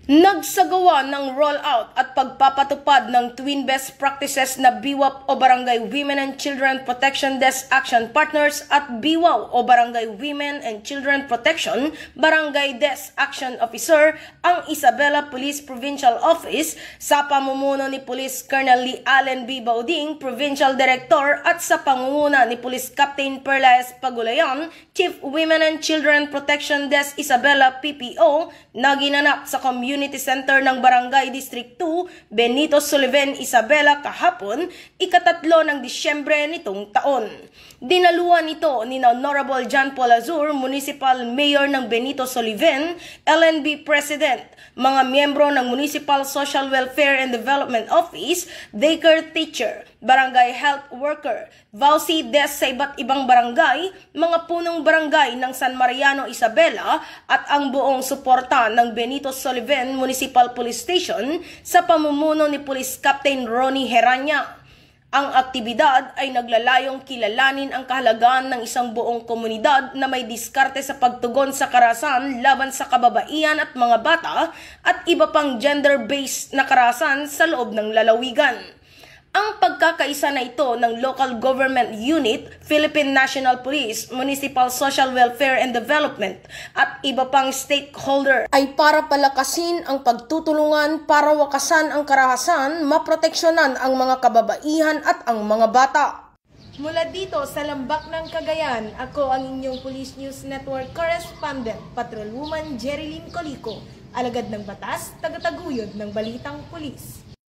Nagsagawa ng rollout at pagpapatupad ng twin best practices na BWAP o Barangay Women and Children Protection Desk Action Partners at BWAW o Barangay Women and Children Protection Barangay Desk Action Officer ang Isabela Police Provincial Office sa pamumuno ni Police Colonel Lee Allen B. Bauding, Provincial Director, at sa pangunguna ni Police Captain Perlaez Pagulayan, Chief Women and Children Protection Desk Isabela PPO, na ginanap sa Community Center ng Barangay District 2, Benito Sullivan, Isabela kahapon, ika-3 ng Disyembre nitong taon. Dinaluhan ito ni Honorable John Paul Azur, Municipal Mayor ng Benito Sullivan, LNB President, mga miyembro ng Municipal Social Welfare and Development Office, daycare teacher, barangay health worker, VAUSI desk sa iba't ibang barangay, mga punong barangay ng San Mariano, Isabela, at ang buong suporta ng Benito Sullivan Municipal Police Station sa pamumuno ni Police Captain Ronnie Heranya. Ang aktibidad ay naglalayong kilalanin ang kahalagahan ng isang buong komunidad na may diskarte sa pagtugon sa karahasan laban sa kababaihan at mga bata at iba pang gender-based na karahasan sa loob ng lalawigan. Ang pagkakaisa na ito ng Local Government Unit, Philippine National Police, Municipal Social Welfare and Development at iba pang stakeholder ay para palakasin ang pagtutulungan para wakasan ang karahasan, maproteksyonan ang mga kababaihan at ang mga bata. Mula dito sa Lambak ng Cagayan, ako ang inyong Police News Network Correspondent, Patrolwoman Jerilyn Colico, alagad ng batas, tagataguyod ng Balitang Pulis.